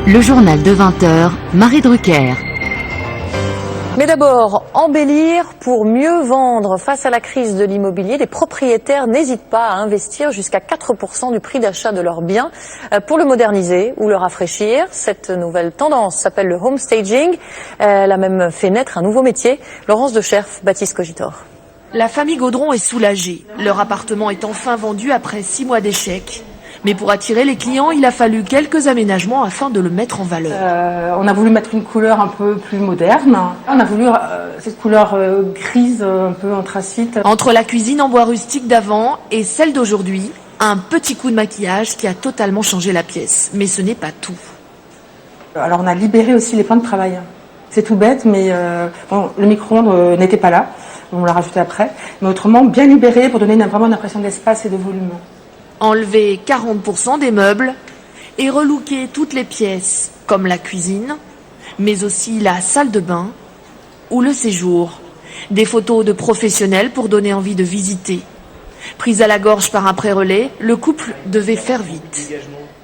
Le journal de 20 heures, Marie Drucker. Mais d'abord, embellir pour mieux vendre. Face à la crise de l'immobilier, les propriétaires n'hésitent pas à investir jusqu'à 4% du prix d'achat de leurs biens pour le moderniser ou le rafraîchir. Cette nouvelle tendance s'appelle le home staging. Elle a même fait naître un nouveau métier. Laurence Decherf, Baptiste Cogitor. La famille Gaudron est soulagée. Leur appartement est enfin vendu après 6 mois d'échec. Mais pour attirer les clients, il a fallu quelques aménagements afin de le mettre en valeur. On a voulu mettre une couleur un peu plus moderne. On a voulu cette couleur grise, un peu anthracite. Entre la cuisine en bois rustique d'avant et celle d'aujourd'hui, un petit coup de maquillage qui a totalement changé la pièce. Mais ce n'est pas tout. Alors on a libéré aussi les plans de travail. C'est tout bête, mais le micro-ondes n'était pas là. On l'a rajouté après. Mais autrement, bien libéré pour donner vraiment une impression d'espace et de volume. Enlever 40% des meubles et relooker toutes les pièces, comme la cuisine, mais aussi la salle de bain ou le séjour. Des photos de professionnels pour donner envie de visiter. Prise à la gorge par un pré-relais, le couple devait faire vite.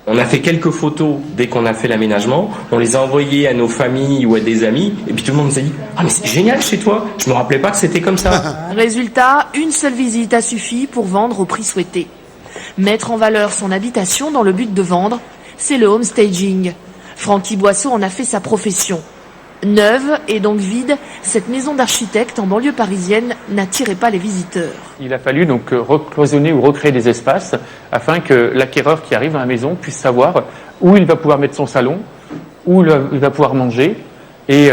On a fait quelques photos dès qu'on a fait l'aménagement, on les a envoyées à nos familles ou à des amis, et puis tout le monde nous a dit « Ah mais c'est génial chez toi, je me rappelais pas que c'était comme ça ». Résultat, une seule visite a suffi pour vendre au prix souhaité. Mettre en valeur son habitation dans le but de vendre, c'est le home staging. Francky Boisseau en a fait sa profession. Neuve et donc vide, cette maison d'architecte en banlieue parisienne n'attirait pas les visiteurs. Il a fallu donc recloisonner ou recréer des espaces afin que l'acquéreur qui arrive dans la maison puisse savoir où il va pouvoir mettre son salon, où il va pouvoir manger. Et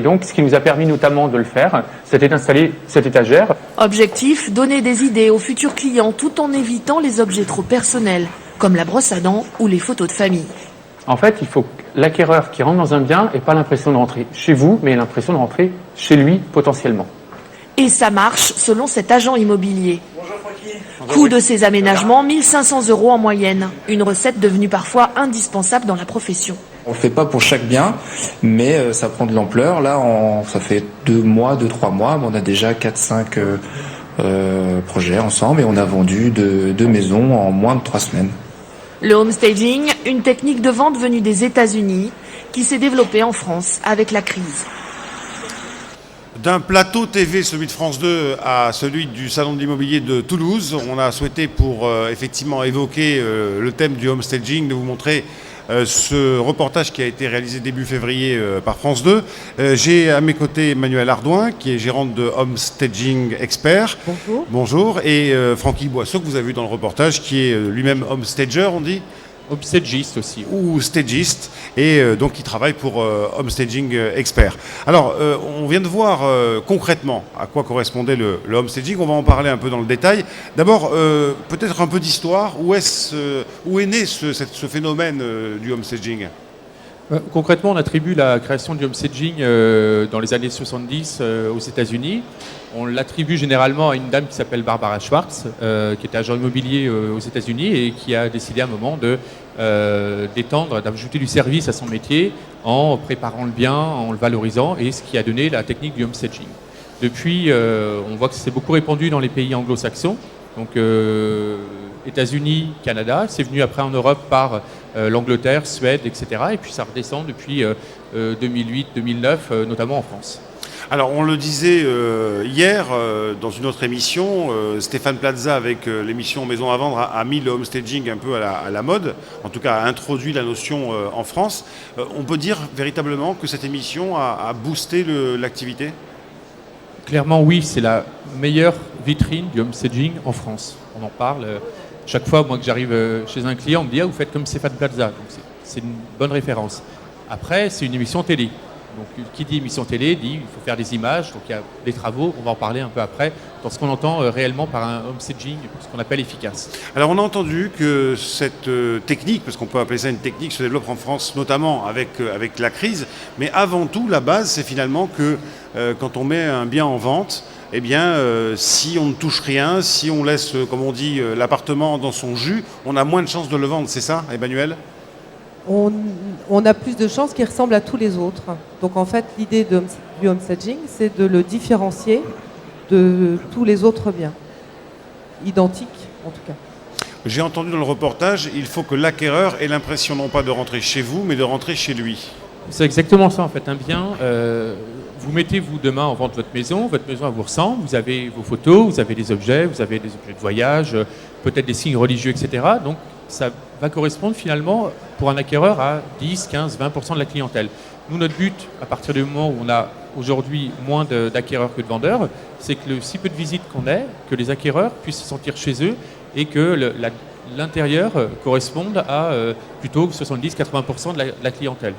donc, ce qui nous a permis notamment de le faire, c'était d'installer cette étagère. Objectif, donner des idées aux futurs clients tout en évitant les objets trop personnels, comme la brosse à dents ou les photos de famille. En fait, il faut que l'acquéreur qui rentre dans un bien n'ait pas l'impression de rentrer chez vous, mais l'impression de rentrer chez lui potentiellement. Et ça marche selon cet agent immobilier. Coût de ces aménagements, 1 500 € en moyenne. Une recette devenue parfois indispensable dans la profession. On ne le fait pas pour chaque bien, mais ça prend de l'ampleur. Là, ça fait 2 mois, 2-3 mois, mais on a déjà 4-5 projets ensemble et on a vendu 2 maisons en moins de 3 semaines. Le home staging, une technique de vente venue des États-Unis qui s'est développée en France avec la crise. D'un plateau TV, celui de France 2, à celui du Salon de l'immobilier de Toulouse, on a souhaité pour effectivement évoquer le thème du home staging, de vous montrer ce reportage qui a été réalisé début février par France 2. J'ai à mes côtés Emmanuelle Ardouin, qui est gérante de Home Staging Expert. Bonjour. Bonjour. Et Francky Boisseau, que vous avez vu dans le reportage, qui est lui-même home stager, on dit ? Home stagiste aussi. Ou stagiste, et donc qui travaille pour Home Staging Expert. Alors, on vient de voir concrètement à quoi correspondait le home staging. On va en parler un peu dans le détail. D'abord, peut-être un peu d'histoire. Où est né ce phénomène du home staging ? Concrètement, on attribue la création du home staging dans les années 70 aux États-Unis. On l'attribue généralement à une dame qui s'appelle Barbara Schwartz, qui était agent immobilier aux États-Unis et qui a décidé à un moment d'étendre, d'ajouter du service à son métier en préparant le bien, en le valorisant, et ce qui a donné la technique du home staging. Depuis, on voit que c'est beaucoup répandu dans les pays anglo-saxons, donc États-Unis, Canada. C'est venu après en Europe par l'Angleterre, Suède, etc. Et puis ça redescend depuis 2008-2009, notamment en France. Alors, on le disait hier dans une autre émission, Stéphane Plaza, avec l'émission Maison à vendre, a mis le home staging un peu à la mode, en tout cas a introduit la notion en France. On peut dire véritablement que cette émission a boosté l'activité ? Clairement, oui, c'est la meilleure vitrine du home staging en France. On en parle. Chaque fois, moi, que j'arrive chez un client, on me dit « Ah, vous faites comme Stéphane Plaza ». Donc, c'est une bonne référence. Après, c'est une émission télé. Donc, qui dit émission télé dit il faut faire des images, donc il y a des travaux, on va en parler un peu après, dans ce qu'on entend réellement par un home staging, ce qu'on appelle efficace. Alors, on a entendu que cette technique, parce qu'on peut appeler ça une technique, se développe en France, notamment avec la crise, mais avant tout, la base, c'est finalement que quand on met un bien en vente, eh bien, si on ne touche rien, si on laisse, comme on dit, l'appartement dans son jus, on a moins de chances de le vendre, c'est ça, Emmanuel ? On a plus de chances qu'il ressemble à tous les autres. Donc en fait, l'idée du home staging, c'est de le différencier de tous les autres biens. Identiques, en tout cas. J'ai entendu dans le reportage, il faut que l'acquéreur ait l'impression non pas de rentrer chez vous, mais de rentrer chez lui. C'est exactement ça en fait. Un bien, vous mettez vous demain en vente votre maison elle vous ressemble, vous avez vos photos, vous avez des objets de voyage, peut-être des signes religieux, etc. Donc ça va correspondre finalement pour un acquéreur à 10, 15, 20% de la clientèle. Nous, notre but, à partir du moment où on a aujourd'hui moins d'acquéreurs que de vendeurs, c'est que le si peu de visites qu'on ait, que les acquéreurs puissent se sentir chez eux et que l'intérieur corresponde à plutôt 70-80% de la clientèle.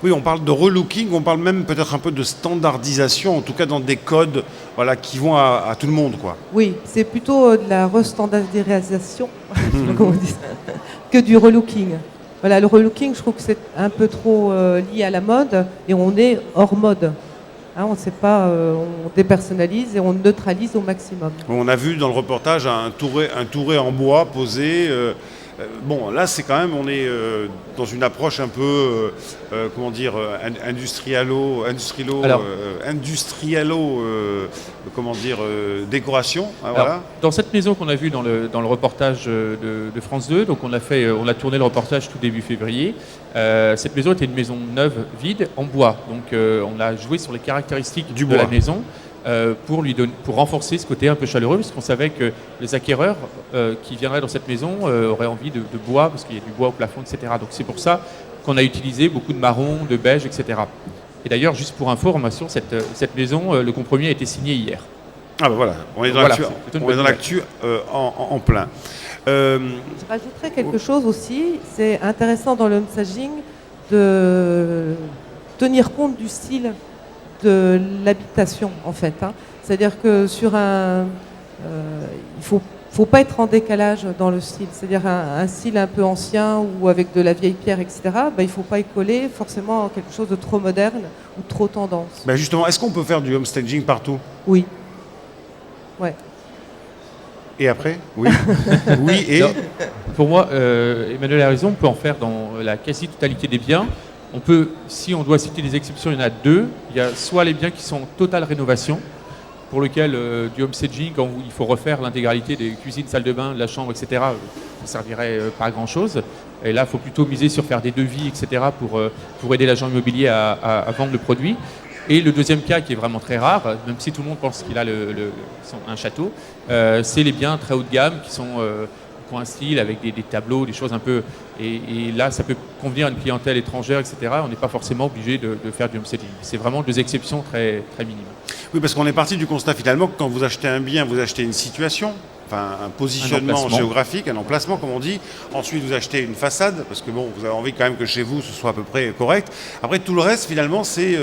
Oui, on parle de relooking, on parle même peut-être un peu de standardisation, en tout cas dans des codes voilà, qui vont à tout le monde, quoi. Oui, c'est plutôt de la restandardisation je sais pas comment on dit ça, que du relooking. Voilà, le relooking, je trouve que c'est un peu trop lié à la mode et on est hors mode. Hein, on ne sait pas, on dépersonnalise et on neutralise au maximum. On a vu dans le reportage un touret en bois posé. Bon, là, c'est quand même, on est dans une approche un peu, comment dire, comment dire, décoration. Hein, Alors, voilà. dans cette maison qu'on a vue dans le reportage de France 2, donc on a tourné le reportage tout début février. Cette maison était une maison neuve, vide, en bois. Donc on a joué sur les caractéristiques de la maison. Pour renforcer ce côté un peu chaleureux, parce qu'on savait que les acquéreurs qui viendraient dans cette maison auraient envie de bois, parce qu'il y a du bois au plafond, etc. Donc c'est pour ça qu'on a utilisé beaucoup de marron, de beige, etc. Et d'ailleurs, juste pour information, cette maison, le compromis a été signé hier. Ah ben voilà, on est dans l'actu en plein. Je rajouterais quelque chose aussi, c'est intéressant dans le homestaging de tenir compte du style de l'habitation en fait. Hein. C'est-à-dire que sur il faut pas être en décalage dans le style. C'est-à-dire un style un peu ancien ou avec de la vieille pierre, etc. Il faut pas y coller forcément quelque chose de trop moderne ou trop tendance. Ben justement, est-ce qu'on peut faire du homestaging partout? Oui. Ouais. Et après? Oui. Oui et... Non, pour moi, Emmanuel a raison, on peut en faire dans la quasi-totalité des biens. On peut, si on doit citer des exceptions, il y en a deux. Il y a soit les biens qui sont en totale rénovation, pour lequel du homestaging, quand il faut refaire l'intégralité des cuisines, salles de bain, de la chambre, etc., ça ne servirait pas à grand-chose. Et là, il faut plutôt miser sur faire des devis, etc., pour aider l'agent immobilier à vendre le produit. Et le deuxième cas, qui est vraiment très rare, même si tout le monde pense qu'il a un château, c'est les biens très haut de gamme qui sont... un style avec des tableaux, des choses un peu... Et là, ça peut convenir à une clientèle étrangère, etc. On n'est pas forcément obligé de faire du homestaging. C'est vraiment deux exceptions très, très minimes. Oui, parce qu'on est parti du constat finalement que quand vous achetez un bien, vous achetez une situation, enfin un positionnement géographique, un emplacement, comme on dit. Ensuite, vous achetez une façade, parce que bon, vous avez envie quand même que chez vous, ce soit à peu près correct. Après, tout le reste, finalement, c'est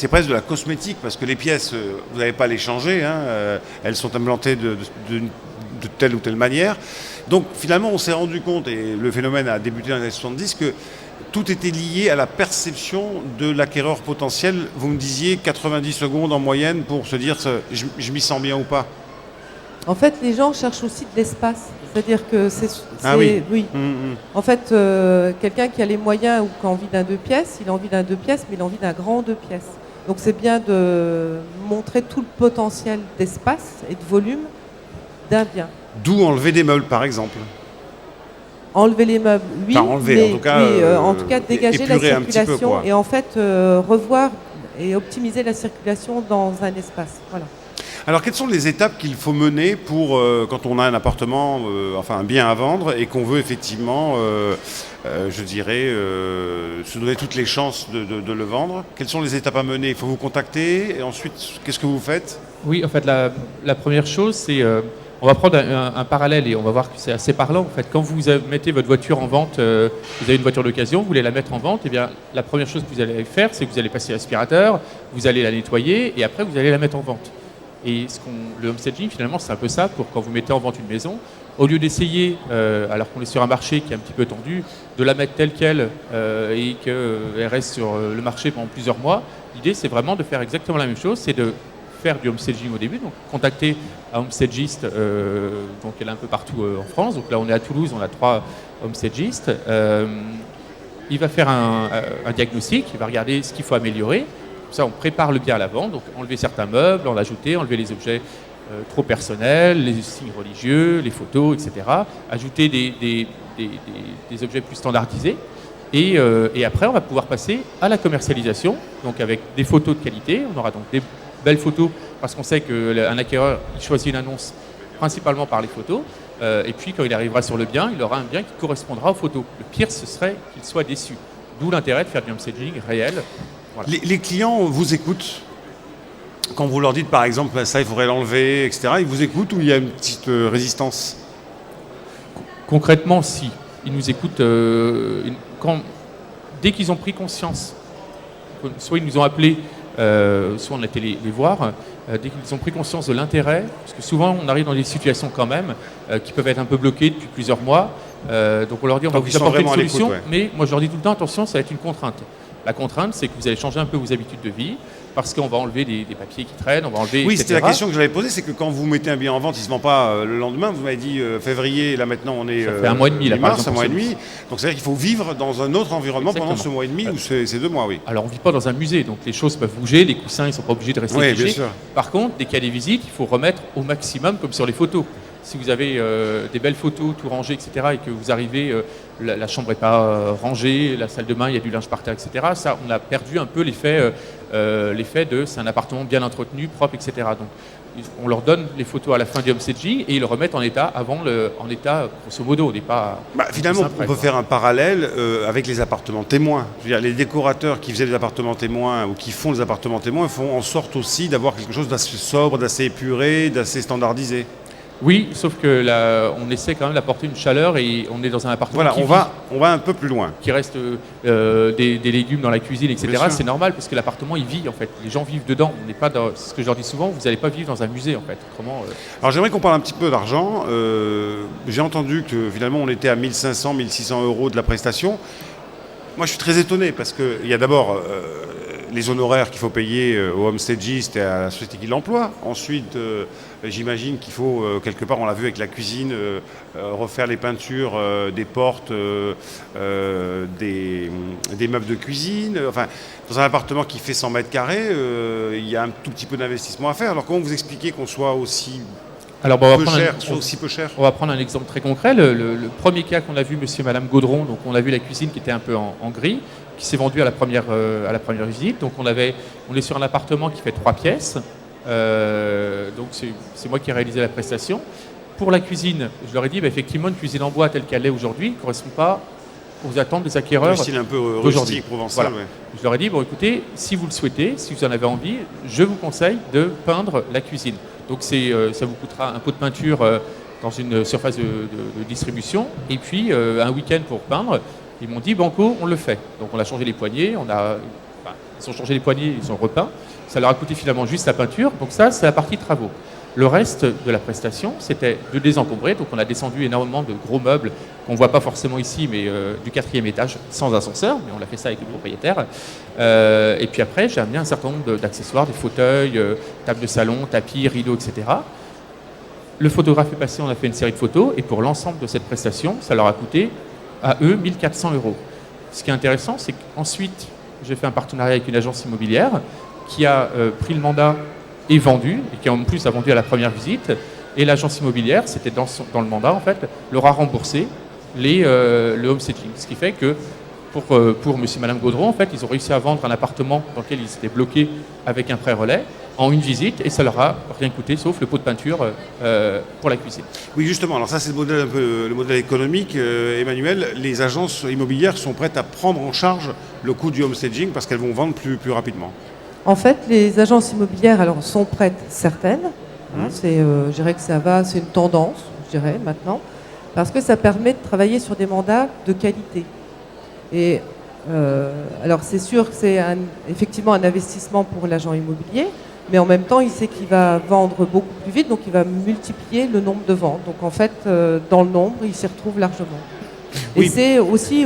presque de la cosmétique, parce que les pièces, vous n'allez pas les changer. Hein, elles sont implantées de telle ou telle manière. Donc finalement, on s'est rendu compte, et le phénomène a débuté dans les années 70, que tout était lié à la perception de l'acquéreur potentiel. Vous me disiez 90 secondes en moyenne pour se dire je m'y sens bien ou pas. En fait, les gens cherchent aussi de l'espace. C'est-à-dire que c'est oui. En fait, quelqu'un qui a les moyens ou qui a envie d'un 2 pièces, il a envie d'un 2 pièces, mais il a envie d'un grand 2 pièces. Donc c'est bien de montrer tout le potentiel d'espace et de volume d'un bien. D'où enlever des meubles, par exemple. Enlever les meubles, oui, enfin, enlever, mais en tout cas, dégager la circulation et en fait revoir et optimiser la circulation dans un espace. Voilà. Alors, quelles sont les étapes qu'il faut mener pour, quand on a un appartement, enfin un bien à vendre, et qu'on veut effectivement, je dirais, se donner toutes les chances de le vendre? Quelles sont les étapes à mener? Il faut vous contacter, et ensuite, qu'est-ce que vous faites? Oui, en fait, la première chose, c'est... on va prendre un parallèle et on va voir que c'est assez parlant. En fait, quand vous mettez votre voiture en vente, vous avez une voiture d'occasion, vous voulez la mettre en vente, et bien la première chose que vous allez faire, c'est que vous allez passer l'aspirateur, vous allez la nettoyer et après vous allez la mettre en vente. Et le homestaging, finalement, c'est un peu ça pour quand vous mettez en vente une maison. Au lieu d'essayer, alors qu'on est sur un marché qui est un petit peu tendu, de la mettre telle qu'elle et qu'elle reste sur le marché pendant plusieurs mois, l'idée c'est vraiment de faire exactement la même chose, c'est de faire du homestaging au début, donc contacter un homestagiste, donc il y en a un peu partout en France. Donc là on est à Toulouse, on a 3 homestagistes. Il va faire un diagnostic, il va regarder ce qu'il faut améliorer. Comme ça on prépare le bien à la vente, donc enlever certains meubles, en ajouter, enlever les objets trop personnels, les signes religieux, les photos, etc. Ajouter des objets plus standardisés. Et après, on va pouvoir passer à la commercialisation, donc avec des photos de qualité. On aura donc des belles photos, parce qu'on sait qu'un acquéreur il choisit une annonce principalement par les photos. Et puis, quand il arrivera sur le bien, il aura un bien qui correspondra aux photos. Le pire, ce serait qu'il soit déçu. D'où l'intérêt de faire du home staging réel. Voilà. Les clients vous écoutent quand vous leur dites, par exemple, ça, il faudrait l'enlever, etc. Ils vous écoutent ou il y a une petite résistance? Concrètement, si. Ils nous écoutent dès qu'ils ont pris conscience. Soit ils nous ont appelés, soit on a été les voir. Dès qu'ils ont pris conscience de l'intérêt, parce que souvent on arrive dans des situations quand même qui peuvent être un peu bloquées depuis plusieurs mois. Donc on leur dit on va vous apporter une solution, mais moi je leur dis tout le temps attention, ça va être une contrainte. La contrainte, c'est que vous allez changer un peu vos habitudes de vie, parce qu'on va enlever des papiers qui traînent, on va enlever. Oui, etc. c'était la question que j'avais posée, c'est que quand vous mettez un bien en vente, il ne se vend pas le lendemain. Vous m'avez dit février, là maintenant on est. Ça fait un mois et demi, là, par mars, exemple, un mois et demi. Donc c'est-à-dire qu'il faut vivre dans un autre environnement pendant ce mois et demi ou ces 2 mois, oui. Alors on ne vit pas dans un musée, donc les choses peuvent bouger, les coussins ils ne sont pas obligés de rester Oui, figés. bien sûr. Par contre, dès qu'il y a des visites, il faut remettre au maximum, comme sur les photos. Si vous avez des belles photos, tout rangé, etc., et que vous arrivez, la chambre n'est pas rangée, la salle de bain, il y a du linge par terre, etc., ça, on a perdu un peu l'effet de c'est un appartement bien entretenu, propre, etc. Donc, on leur donne les photos à la fin du home staging et ils le remettent en état en état grosso modo. On n'est pas. Finalement, on peut faire un parallèle avec les appartements témoins. Je veux dire, les décorateurs qui faisaient des appartements témoins ou qui font des appartements témoins font en sorte aussi d'avoir quelque chose d'assez sobre, d'assez épuré, d'assez standardisé. Oui, sauf que là, on essaie quand même d'apporter une chaleur et on est dans un appartement. Voilà, on va un peu plus loin. Qui reste des légumes dans la cuisine, etc. C'est normal parce que l'appartement il vit en fait. Les gens vivent dedans. On n'est pas dans. C'est ce que je leur dis souvent. Vous n'allez pas vivre dans un musée en fait. Autrement. Alors j'aimerais qu'on parle un petit peu d'argent. J'ai entendu que finalement on était à 1500, 1600 euros de la prestation. Moi je suis très étonné parce qu'il y a d'abord les honoraires qu'il faut payer au homestagiste et à la société qui l'emploie. Ensuite, j'imagine qu'il faut, quelque part, on l'a vu avec la cuisine, refaire les peintures des portes, des meubles de cuisine. Enfin, dans un appartement qui fait 100 mètres carrés, il y a un tout petit peu d'investissement à faire. Alors comment vous expliquez qu'on soit aussi... Alors, aussi peu cher. On va prendre un exemple très concret. Le premier cas qu'on a vu, monsieur et madame Gaudron, donc on a vu la cuisine qui était un peu en gris, qui s'est vendue à la première visite. Donc on est sur un appartement qui fait 3 pièces. Donc c'est moi qui ai réalisé la prestation. Pour la cuisine, je leur ai dit, effectivement, une cuisine en bois telle qu'elle est aujourd'hui ne correspond pas aux attentes des acquéreurs. Un style un peu rustique, provençal. Voilà. Je leur ai dit, écoutez, si vous le souhaitez, si vous en avez envie, je vous conseille de peindre la cuisine. Donc ça vous coûtera un pot de peinture dans une surface de distribution et puis un week-end pour peindre. Ils m'ont dit banco, on le fait. Donc on a changé les poignées, ils ont changé les poignées, ils ont repeint. Ça leur a coûté finalement juste la peinture. Donc ça, c'est la partie travaux. Le reste de la prestation, c'était de désencombrer. Donc on a descendu énormément de gros meubles qu'on ne voit pas forcément ici, mais du 4e étage, sans ascenseur. Mais on a fait ça avec le propriétaire. Et puis après, j'ai amené un certain nombre d'accessoires, des fauteuils, tables de salon, tapis, rideaux, etc. Le photographe est passé, on a fait une série de photos. Et pour l'ensemble de cette prestation, ça leur a coûté à eux 1400 €. Ce qui est intéressant, c'est qu'ensuite, j'ai fait un partenariat avec une agence immobilière qui a pris le mandat et vendu, et qui en plus a vendu à la première visite. Et l'agence immobilière, c'était dans le mandat en fait, leur a remboursé le home staging. Ce qui fait que pour monsieur et madame Gaudron, en fait, ils ont réussi à vendre un appartement dans lequel ils étaient bloqués avec un prêt relais en une visite, et ça leur a rien coûté sauf le pot de peinture pour la cuisine. Oui, justement, alors ça c'est le modèle économique. Emmanuel, les agences immobilières sont prêtes à prendre en charge le coût du home staging parce qu'elles vont vendre plus rapidement. En fait, les agences immobilières sont prêtes, certaines. Je dirais que c'est une tendance, je dirais, maintenant, parce que ça permet de travailler sur des mandats de qualité. Et alors c'est sûr que c'est effectivement un investissement pour l'agent immobilier, mais en même temps, il sait qu'il va vendre beaucoup plus vite, donc il va multiplier le nombre de ventes. Donc en fait, dans le nombre, il s'y retrouve largement. Oui. Et c'est aussi,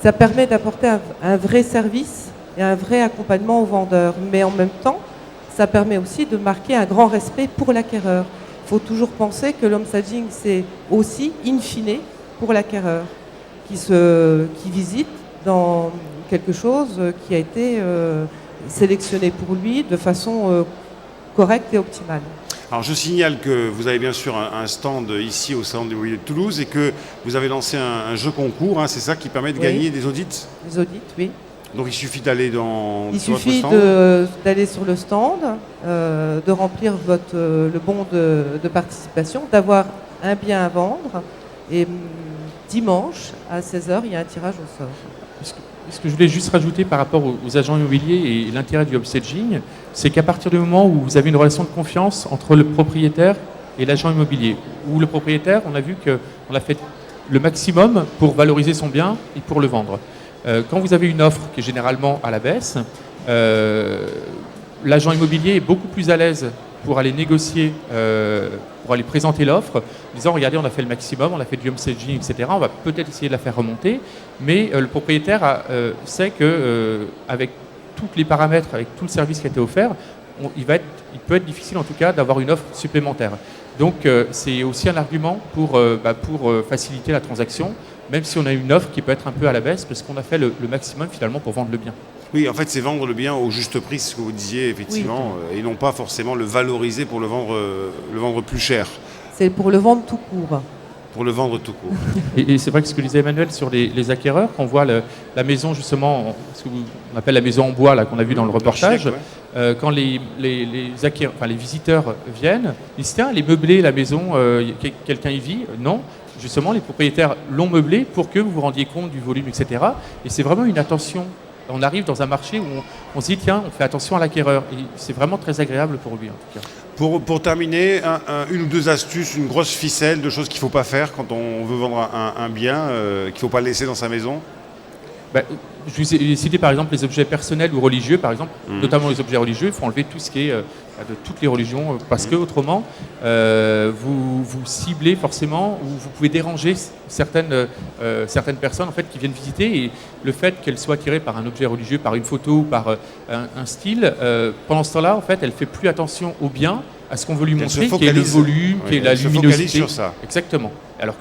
ça permet d'apporter un vrai service et un vrai accompagnement aux vendeurs. Mais en même temps, ça permet aussi de marquer un grand respect pour l'acquéreur. Il faut toujours penser que l'home staging, c'est aussi, in fine, pour l'acquéreur, qui visite dans quelque chose qui a été sélectionné pour lui de façon correcte et optimale. Alors je signale que vous avez bien sûr un stand ici au Salon de l'immobilier de Toulouse et que vous avez lancé un jeu concours, hein, c'est ça qui permet de gagner des audits? Les audits, oui. Donc il suffit d'aller dans Il sur votre suffit stand. d'aller sur le stand, de remplir le bon de participation, d'avoir un bien à vendre et dimanche à 16h, il y a un tirage au sort. Ce que je voulais juste rajouter par rapport aux agents immobiliers et l'intérêt du homestaging, c'est qu'à partir du moment où vous avez une relation de confiance entre le propriétaire et l'agent immobilier, où le propriétaire, on a vu qu'on a fait le maximum pour valoriser son bien et pour le vendre. Quand vous avez une offre qui est généralement à la baisse, l'agent immobilier est beaucoup plus à l'aise pour aller négocier, pour aller présenter l'offre, en disant regardez, on a fait le maximum, on a fait du homestaging, etc. On va peut-être essayer de la faire remonter, mais le propriétaire sait que avec tous les paramètres, avec tout le service qui a été offert, il peut être difficile en tout cas d'avoir une offre supplémentaire. Donc c'est aussi un argument pour faciliter la transaction, même si on a une offre qui peut être un peu à la baisse, parce qu'on a fait le maximum finalement pour vendre le bien. Oui, en fait, c'est vendre le bien au juste prix, ce que vous disiez, effectivement, et non pas forcément le valoriser pour le vendre plus cher. C'est pour le vendre tout court. Pour le vendre tout court. Et c'est vrai que ce que disait Emmanuel sur les acquéreurs, qu'on voit la maison justement, ce qu'on appelle la maison en bois, là, qu'on a vu dans le reportage, quand les visiteurs viennent, ils disent tiens, elle est meublée la maison, quelqu'un y vit? Non. Justement, les propriétaires l'ont meublé pour que vous vous rendiez compte du volume, etc. Et c'est vraiment une attention. On arrive dans un marché où on se dit, tiens, on fait attention à l'acquéreur. Et c'est vraiment très agréable pour lui, en tout cas. Pour terminer, une ou deux astuces, une grosse ficelle de choses qu'il ne faut pas faire quand on veut vendre un bien, qu'il ne faut pas laisser dans sa maison. Je vous ai cité par exemple les objets personnels ou religieux, par exemple, notamment les objets religieux. Il faut enlever tout ce qui est de toutes les religions, parce que autrement, vous ciblez forcément, ou vous pouvez déranger certaines personnes en fait, qui viennent visiter. Et le fait qu'elles soient attirées par un objet religieux, par une photo, par un style, pendant ce temps-là, en fait, elle ne fait plus attention au bien, à ce qu'on veut lui montrer, qui est le volume, qui est la luminosité. Sur ça. Exactement. Alors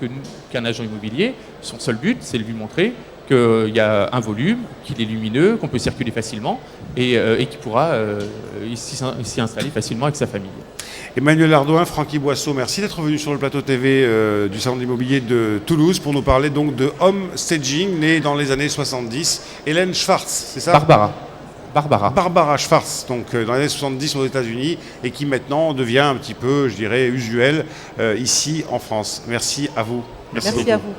qu'un agent immobilier, son seul but, c'est de lui montrer qu'il y a un volume, qu'il est lumineux, qu'on peut circuler facilement et qu'il pourra s'y installer facilement avec sa famille. Emmanuel Ardouin, Francky Boisseau, merci d'être venu sur le plateau TV du Salon de l'immobilier de Toulouse pour nous parler donc de homestaging, né dans les années 70. Hélène Schwartz, c'est ça? Barbara Schwartz, donc dans les années 70 aux États-Unis et qui maintenant devient un petit peu, je dirais, usuel ici en France. Merci à vous. Merci à vous.